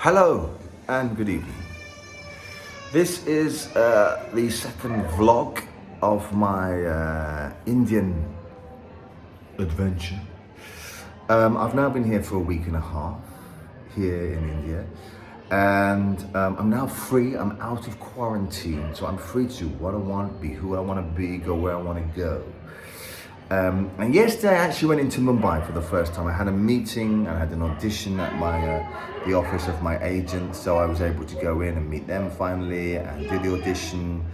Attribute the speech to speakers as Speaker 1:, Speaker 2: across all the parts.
Speaker 1: Hello and good evening. This is the second vlog of my Indian adventure. I've now been here for a week and a half here in India, and I'm now free. I'm out of quarantine, so I'm free to do what I want, be who I want to be, go where I want to go. And yesterday I actually went into Mumbai for the first time. I had a meeting and I had an audition at the office of my agent, so I was able to go in and meet them finally and do the audition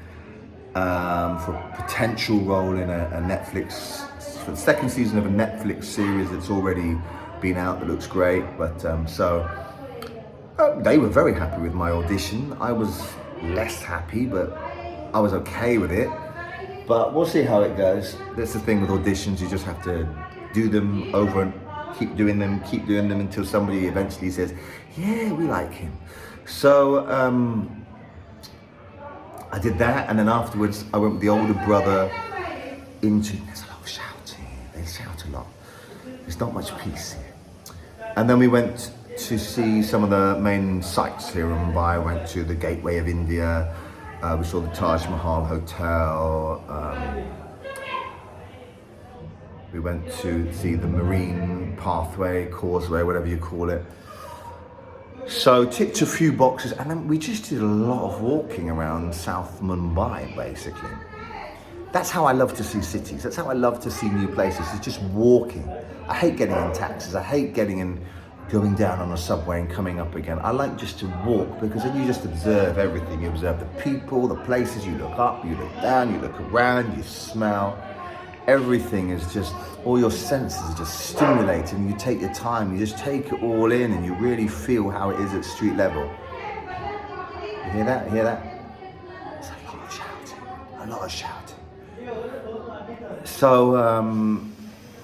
Speaker 1: for a potential role in a Netflix, for the second season of a Netflix series that's already been out that looks great. But they were very happy with my audition. I was less happy, but I was okay with it. But we'll see how it goes. That's the thing with auditions, you just have to do them over and keep doing them until somebody eventually says, yeah, we like him. So I did that, and then afterwards I went with the older brother into, there's a lot of shouting, they shout a lot. There's not much peace here. And then we went to see some of the main sites here in Mumbai. Went to the Gateway of India. We saw the Taj Mahal Hotel. We went to see the marine pathway, causeway, whatever you call it. So ticked a few boxes, and then we just did a lot of walking around South Mumbai, basically. That's how I love to see cities. That's how I love to see new places. It's just walking. I hate getting in taxis. I hate going down on a subway and coming up again. I like just to walk, because then you just observe everything. You observe the people, the places, you look up, you look down, you look around, you smell. Everything is just, all your senses are just stimulated, and you take your time, you just take it all in, and you really feel how it is at street level. You hear that? You hear that? It's a lot of shouting, a lot of shouting.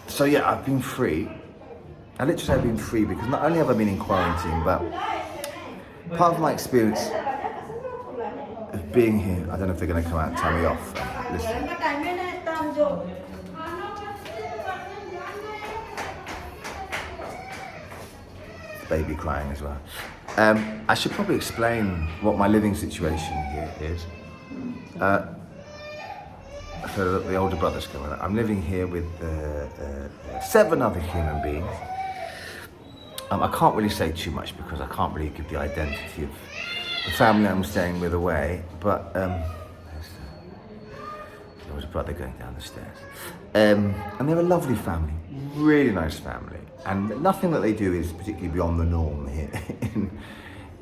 Speaker 1: So yeah, I've been free. I literally have been free because not only have I been in quarantine, but part of my experience of being here, I don't know if they're going to come out and tell me off. Listen. Baby crying as well. I should probably explain what my living situation here is. So the older brother's coming. I'm living here with 7 other human beings. I can't really say too much because I can't really give the identity of the family I'm staying with away, but there's the older brother going down the stairs. And they're a lovely family, really nice family. And nothing that they do is particularly beyond the norm here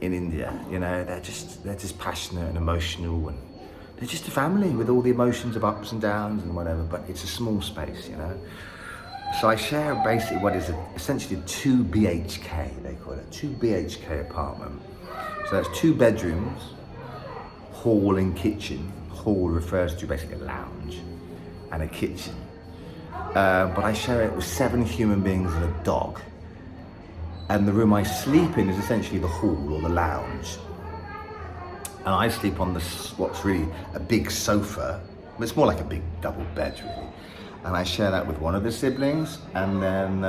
Speaker 1: in India. You know, they're just passionate and emotional, and they're just a family with all the emotions of ups and downs and whatever, but it's a small space, you know. So I share basically what is essentially a 2 BHK, they call it, a 2 BHK apartment. So that's 2 bedrooms, hall and kitchen. Hall refers to basically a lounge and a kitchen. But I share it with 7 human beings and a dog. And the room I sleep in is essentially the hall or the lounge. And I sleep on what's really a big sofa. It's more like a big double bed, really. And I share that with one of the siblings, and then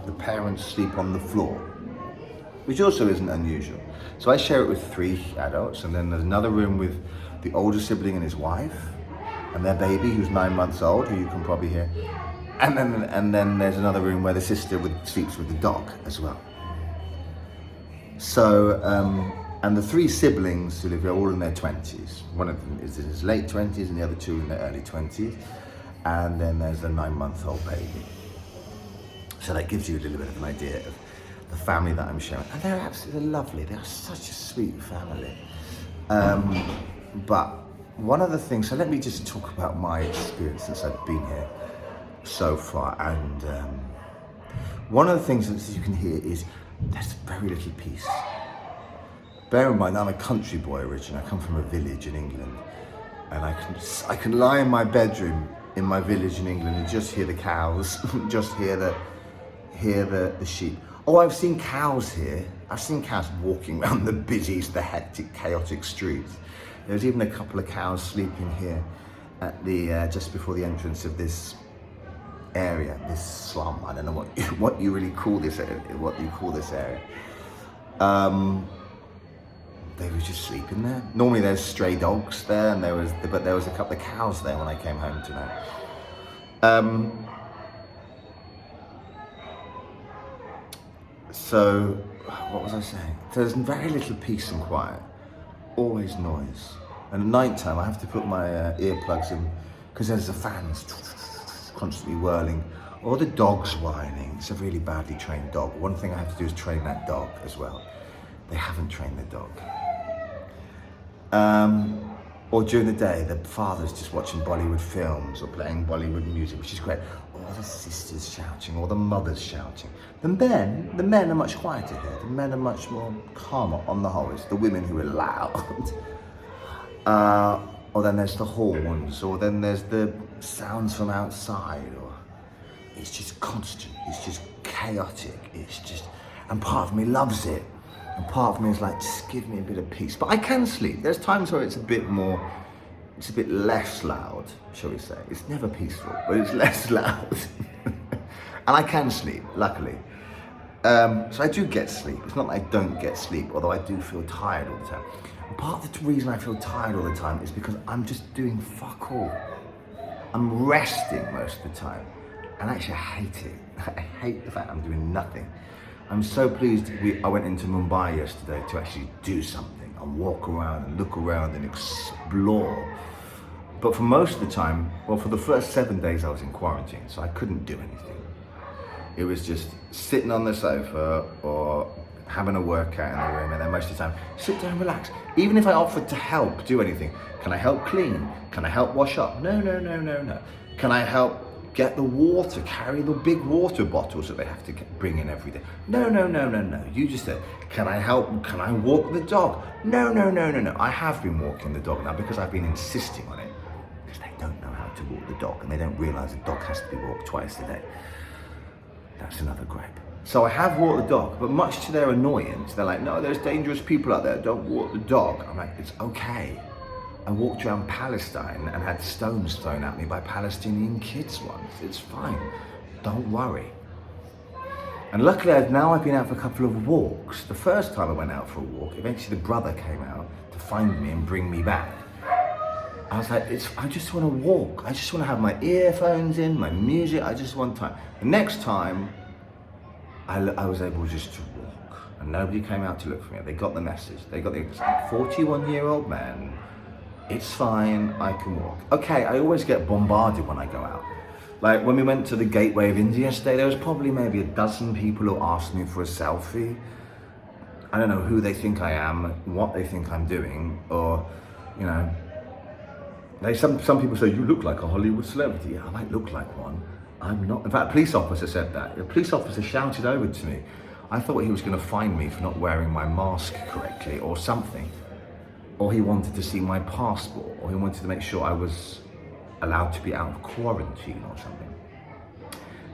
Speaker 1: the parents sleep on the floor, which also isn't unusual. So I share it with 3 adults, and then there's another room with the older sibling and his wife, and their baby, who's 9 months old, who you can probably hear. And then there's another room where the sister sleeps with the dog as well. So, and the 3 siblings who live here are all in their 20s. One of them is in his late 20s and the other 2 in their early 20s. And then there's a 9-month-old baby. So that gives you a little bit of an idea of the family that I'm sharing. And they're absolutely lovely. They're such a sweet family. But one of the things, so let me just talk about my experience since I've been here so far. And one of the things that you can hear is there's very little peace. Bear in mind, I'm a country boy originally. I come from a village in England, and I can lie in my bedroom in my village in England and just hear the cows, just hear the sheep. Oh, I've seen cows here. I've seen cows walking around the busy, the hectic, chaotic streets. There's even a couple of cows sleeping here at the just before the entrance of this area, this slum. I don't know what you really call this, what you call this area. they were just sleeping there. Normally there's stray dogs there, and there was a couple of cows there when I came home tonight. So, what was I saying? There's very little peace and quiet, always noise. And at night time, I have to put my earplugs in because there's the fans constantly whirling, or the dog's whining. It's a really badly trained dog. One thing I have to do is train that dog as well. They haven't trained the dog. Or during the day, the father's just watching Bollywood films or playing Bollywood music, which is great. Or the sisters shouting, or the mothers shouting. The men are much quieter here. The men are much more calmer on the whole. It's the women who are loud. Or then there's the horns, or then there's the sounds from outside, or it's just constant, it's just chaotic, it's just, and part of me loves it. And part of me is like, just give me a bit of peace. But I can sleep. There's times where it's a bit less loud, shall we say. It's never peaceful, but it's less loud. And I can sleep, luckily. So I do get sleep. It's not that I don't get sleep, although I do feel tired all the time. And part of the reason I feel tired all the time is because I'm just doing fuck all. I'm resting most of the time. And actually I hate it. I hate the fact I'm doing nothing. I'm so pleased I went into Mumbai yesterday to actually do something and walk around and look around and explore. But for most of the time, well, for the first 7 days I was in quarantine, so I couldn't do anything. It was just sitting on the sofa or having a workout in the room, and then most of the time, sit down, relax. Even if I offered to help do anything, can I help clean? Can I help wash up? No. Can I help get the water, carry the big water bottles that they have to bring in every day? No. You just said, can I help? Can I walk the dog? No. I have been walking the dog now because I've been insisting on it. Because they don't know how to walk the dog, and they don't realize the dog has to be walked twice a day. That's another gripe. So I have walked the dog, but much to their annoyance, they're like, no, there's dangerous people out there, don't walk the dog. I'm like, it's okay. I walked around Palestine and had stones thrown at me by Palestinian kids once. It's fine, don't worry. And luckily now I've been out for a couple of walks. The first time I went out for a walk, eventually the brother came out to find me and bring me back. I was like, I just want to walk. I just want to have my earphones in, my music, I just want time. The next time, I was able just to walk, and nobody came out to look for me. They got the message. They got the 41-year-old man. It's fine, I can walk. Okay, I always get bombarded when I go out. Like when we went to the Gateway of India yesterday, there was probably maybe a dozen people who asked me for a selfie. I don't know who they think I am, what they think I'm doing, or, you know, some people say, you look like a Hollywood celebrity. Yeah, I might look like one. I'm not. In fact, a police officer said that. A police officer shouted over to me. I thought he was going to fine me for not wearing my mask correctly or something. Or he wanted to see my passport, or he wanted to make sure I was allowed to be out of quarantine or something.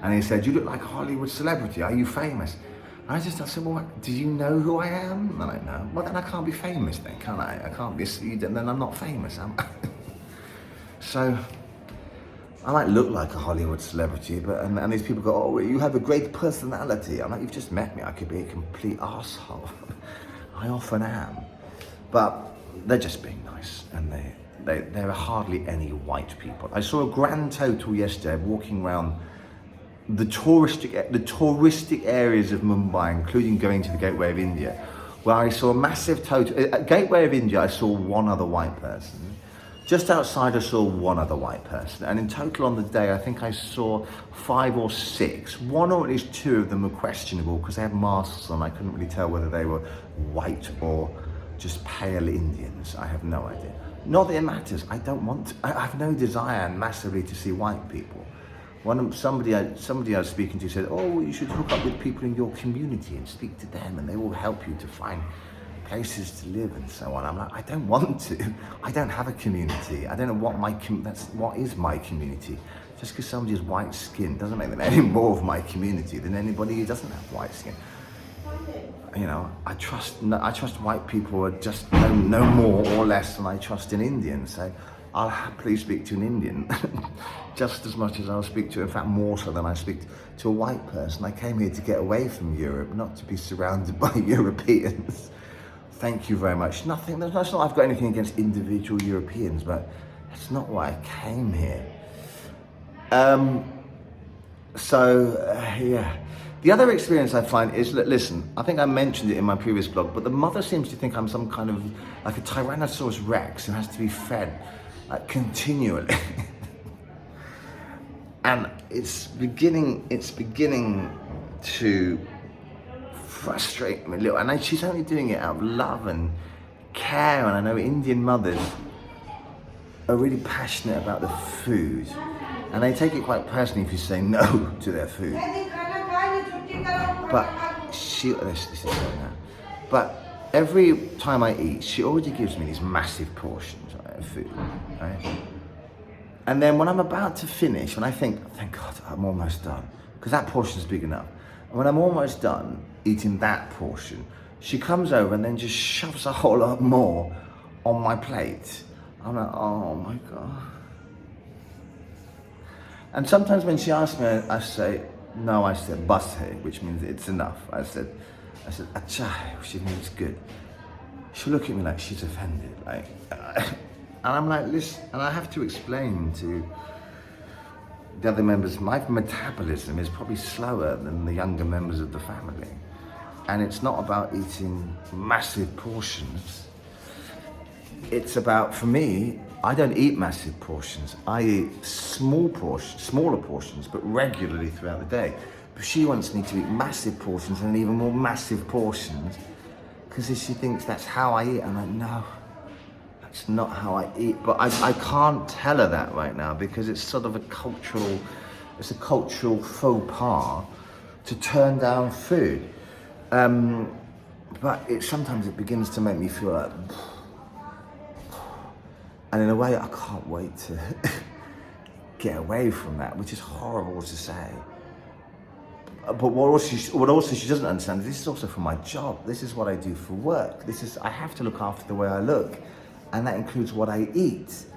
Speaker 1: And he said, you look like a Hollywood celebrity. Are you famous? And I said, well, do you know who I am? And I know. Well, then I can't be famous then, can I? I can't be, then I'm not famous, am I? So, I might look like a Hollywood celebrity, but and these people go, oh, you have a great personality. I'm like, you've just met me. I could be a complete asshole. I often am. But they're just being nice, and there are hardly any white people. I saw a grand total yesterday walking around the touristic areas of Mumbai, including going to the Gateway of India, where I saw a massive total. At Gateway of India, I saw one other white person. Just outside, I saw one other white person, and in total on the day, I think I saw 5 or 6. One or at least 2 of them were questionable because they had masks on. I couldn't really tell whether they were white or just pale Indians. I have no idea. Not that it matters. I don't want to. I have no desire massively to see white people. Somebody I was speaking to said, oh, you should hook up with people in your community and speak to them, and they will help you to find places to live and so on. I'm like, I don't want to. I don't have a community. I don't know what what is my community. Just because somebody has white skin doesn't make them any more of my community than anybody who doesn't have white skin. You know, I trust white people are just no more or less than I trust an Indian. So I'll happily speak to an Indian just as much as I'll speak to, in fact, more so than I speak to a white person. I came here to get away from Europe, not to be surrounded by Europeans. thank you very much. Nothing, that's not I've got anything against individual Europeans, but that's not why I came here. Yeah. The other experience I find is, listen, I think I mentioned it in my previous blog, but the mother seems to think I'm some kind of, like a Tyrannosaurus Rex who has to be fed, like, continually. And it's beginning to frustrate me a little. And she's only doing it out of love and care, and I know Indian mothers are really passionate about the food, and they take it quite personally if you say no to their food. But this is going now. But every time I eat, she already gives me these massive portions, right, of food, right? And then when I'm about to finish, when I think, thank God, I'm almost done, because that portion's big enough. And when I'm almost done eating that portion, she comes over and then just shoves a whole lot more on my plate. I'm like, oh my God. And sometimes when she asks me, I say, no, I said, bas hai, which means it's enough. I said, acha, which means good. She'll look at me like she's offended, like, and I'm like, listen, and I have to explain to the other members, my metabolism is probably slower than the younger members of the family. And it's not about eating massive portions. It's about, for me, I don't eat massive portions. I eat smaller portions, but regularly throughout the day. But she wants me to eat massive portions and even more massive portions, because she thinks that's how I eat. I'm like, no, that's not how I eat. But I can't tell her that right now, because it's sort of a cultural faux pas to turn down food. But sometimes it begins to make me feel like, and in a way, I can't wait to get away from that, which is horrible to say. But what also she doesn't understand is this is also for my job. This is what I do for work. I have to look after the way I look, and that includes what I eat.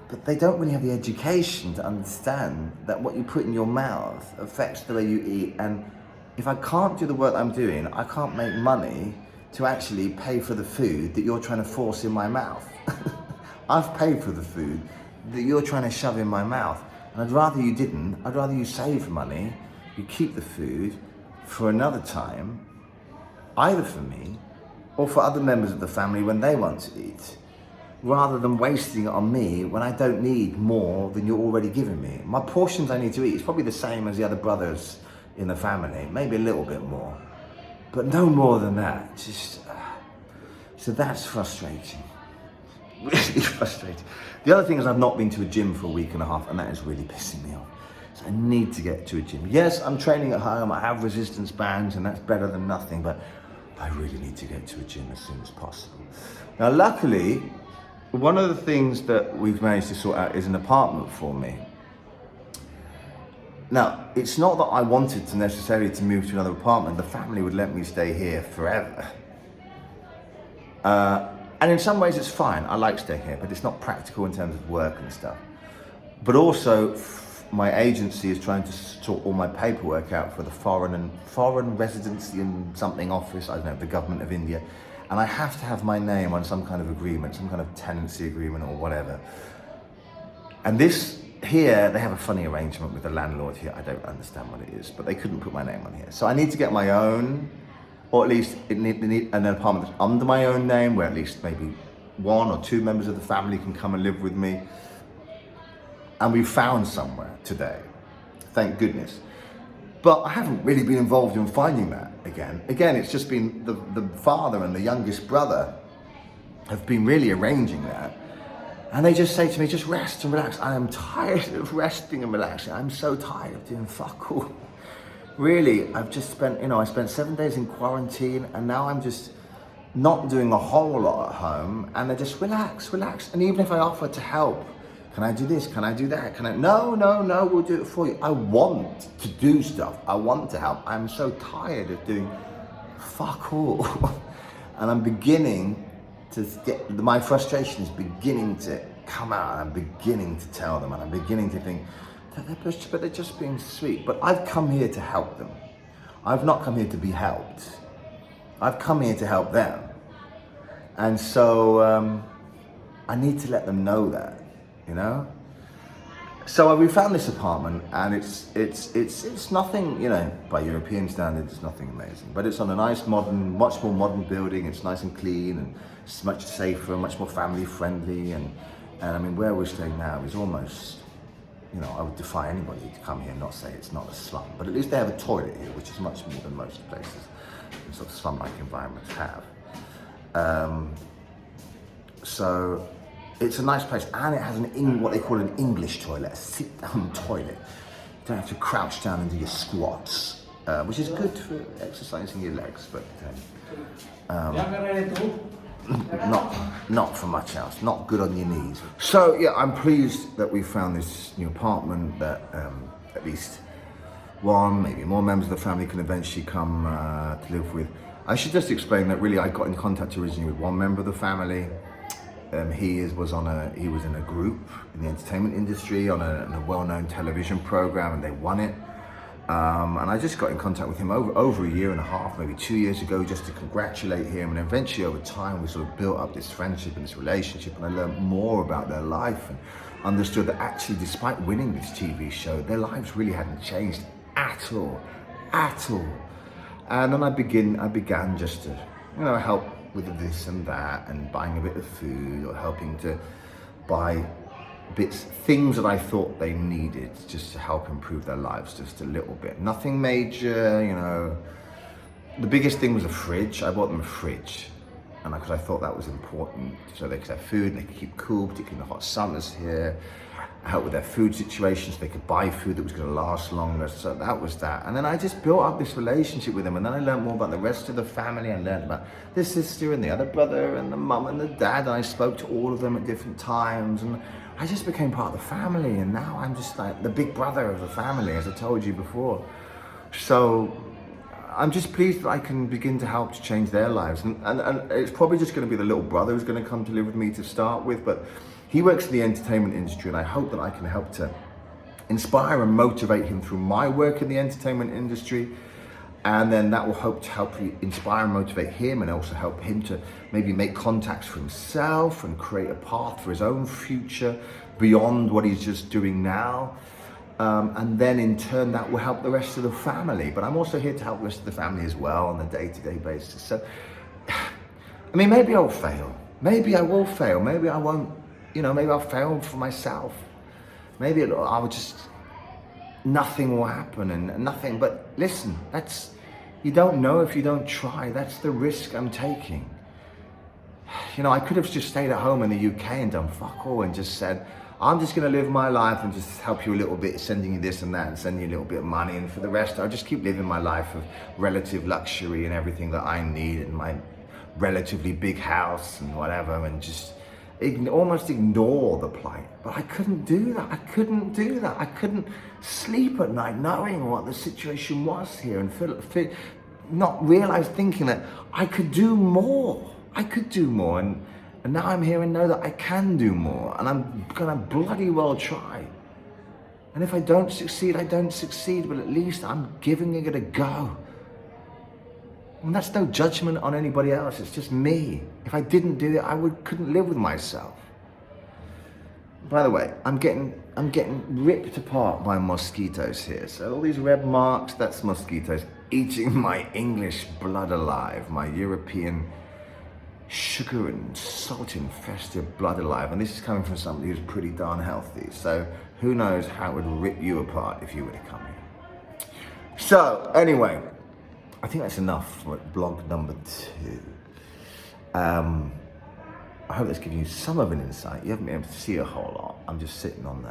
Speaker 1: But they don't really have the education to understand that what you put in your mouth affects the way you eat. And if I can't do the work I'm doing, I can't make money to actually pay for the food that you're trying to force in my mouth. I've paid for the food that you're trying to shove in my mouth. And I'd rather you didn't. I'd rather you save money, you keep the food for another time, either for me or for other members of the family when they want to eat, rather than wasting it on me when I don't need more than you're already giving me. My portions I need to eat is probably the same as the other brothers in the family, maybe a little bit more, but no more than that. So that's frustrating, really frustrating. The other thing is I've not been to a gym for a week and a half, and that is really pissing me off. So I need to get to a gym. Yes, I'm training at home, I have resistance bands, and that's better than nothing, but I really need to get to a gym as soon as possible. Now, luckily, one of the things that we've managed to sort out is an apartment for me. Now, it's not that I wanted to necessarily to move to another apartment. The family would let me stay here forever. And in some ways it's fine. I like staying here, but it's not practical in terms of work and stuff. But also, my agency is trying to sort all my paperwork out for the foreign residency and something office, I don't know, the government of India. And I have to have my name on some kind of agreement, some kind of tenancy agreement or whatever. And this, here, they have a funny arrangement with the landlord here. I don't understand what it is, but they couldn't put my name on here. So I need to get my own, or at least they need an apartment that's under my own name, where at least maybe 1 or 2 members of the family can come and live with me. And we found somewhere today, thank goodness. But I haven't really been involved in finding that again. Again, it's just been the father and the youngest brother have been really arranging that. And they just say to me, just rest and relax. I am tired of resting and relaxing. I'm so tired of doing fuck all. Really, I've just spent, I spent 7 days in quarantine, and now I'm just not doing a whole lot at home. And they're just relax. And even if I offer to help, can I do this? Can I do that? No, we'll do it for you. I want to do stuff. I want to help. I'm so tired of doing fuck all. And I'm beginning to get, my frustration is beginning to come out, and I'm beginning to tell them, and I'm beginning to think that they're just being sweet. But I've come here to help them. I've not come here to be helped. I've come here to help them. And so I need to let them know that, you know? So we found this apartment, and it's nothing, you know, by European standards, it's nothing amazing. But it's on a nice modern, much more modern building. It's nice and clean, and it's much safer, much more family friendly. And I mean, where we're staying now is almost, you know, I would defy anybody to come here and not say it's not a slum. But at least they have a toilet here, which is much more than most places in sort of slum-like environments have. So it's a nice place, and it has what they call an English toilet, a sit-down toilet. You don't have to crouch down and do your squats, which is good for exercising your legs, but not for much else. Not good on your knees. So yeah, I'm pleased that we found this new apartment that at least one, maybe more members of the family can eventually come to live with. I should just explain that really I got in contact originally with one member of the family. He was in a group in the entertainment industry on a well-known television program, and they won it. And I just got in contact with him over a year and a half, maybe 2 years ago, just to congratulate him. And eventually, over time, we sort of built up this friendship and this relationship, and I learned more about their life and understood that actually, despite winning this TV show, their lives really hadn't changed at all. And then I began just to, you know, help with this and that, and buying a bit of food, or helping to buy things that I thought they needed just to help improve their lives just a little bit. Nothing major, you know. The biggest thing was a fridge. I bought them a fridge, and because I thought that was important, so they could have food and they could keep cool, particularly in the hot summers here. I helped with their food situations, so they could buy food that was going to last longer. So that was that. And then I just built up this relationship with them, and then I learned more about the rest of the family. I learned about the sister and the other brother and the mum and the dad, and I spoke to all of them at different times, and I just became part of the family. And now I'm just like the big brother of the family, as I told you before. So I'm just pleased that I can begin to help to change their lives. And it's probably just going to be the little brother who's going to come to live with me to start with, but he works in the entertainment industry, and I hope that I can help to inspire and motivate him through my work in the entertainment industry. And then that will help inspire and motivate him, and also help him to maybe make contacts for himself and create a path for his own future beyond what he's just doing now. And then in turn, that will help the rest of the family. But I'm also here to help the rest of the family as well on a day-to-day basis. So, I mean, maybe I'll fail. Maybe I will fail. Maybe I won't, you know, maybe I'll fail for myself. Maybe I'll just, nothing will happen and nothing. But listen, you don't know if you don't try. That's the risk I'm taking. You know, I could have just stayed at home in the UK and done fuck all and just said, I'm just going to live my life and just help you a little bit, sending you this and that and sending you a little bit of money. And for the rest, I'll just keep living my life of relative luxury and everything that I need, and my relatively big house and whatever, and just almost ignore the plight. But I couldn't do that. I couldn't sleep at night knowing what the situation was here, and not realize, thinking that I could do more. And now I'm here and know that I can do more, and I'm gonna bloody well try. And if I don't succeed, I don't succeed, but at least I'm giving it a go. And that's no judgment on anybody else, it's just me. If I didn't do it, couldn't live with myself. By the way, I'm getting ripped apart by mosquitoes here. So all these red marks, that's mosquitoes eating my English blood alive, my European sugar and salt infested blood alive. And this is coming from somebody who's pretty darn healthy. So who knows how it would rip you apart if you were to come here. So anyway, I think that's enough for blog number 2. I hope that's given you some of an insight. You haven't been able to see a whole lot. I'm just sitting on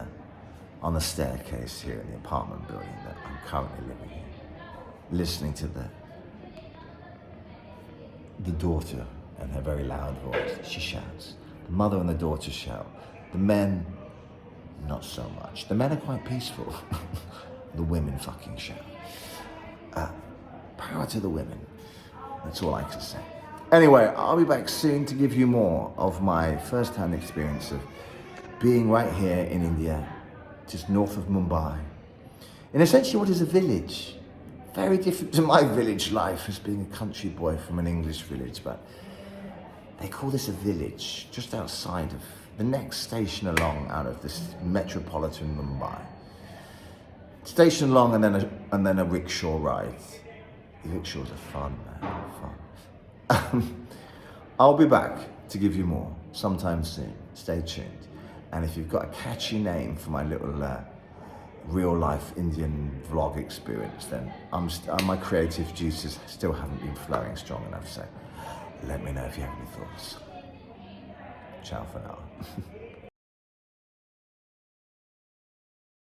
Speaker 1: the staircase here in the apartment building that I'm currently living in, listening to the daughter and her very loud voice. She shouts. The mother and the daughter shout. The men, not so much. The men are quite peaceful. The women fucking shout. Power to the women. That's all I can say. Anyway, I'll be back soon to give you more of my first-hand experience of being right here in India, just north of Mumbai, in essentially what is a village very different to my village life as being a country boy from an English village, but they call this a village just outside of the next station along out of this metropolitan Mumbai. Station along and then a rickshaw ride. The rickshaws are fun, man, fun. I'll be back to give you more sometime soon. Stay tuned. And if you've got a catchy name for my little real life Indian vlog experience, then my creative juices still haven't been flowing strong enough, so let me know if you have any thoughts. Ciao for now.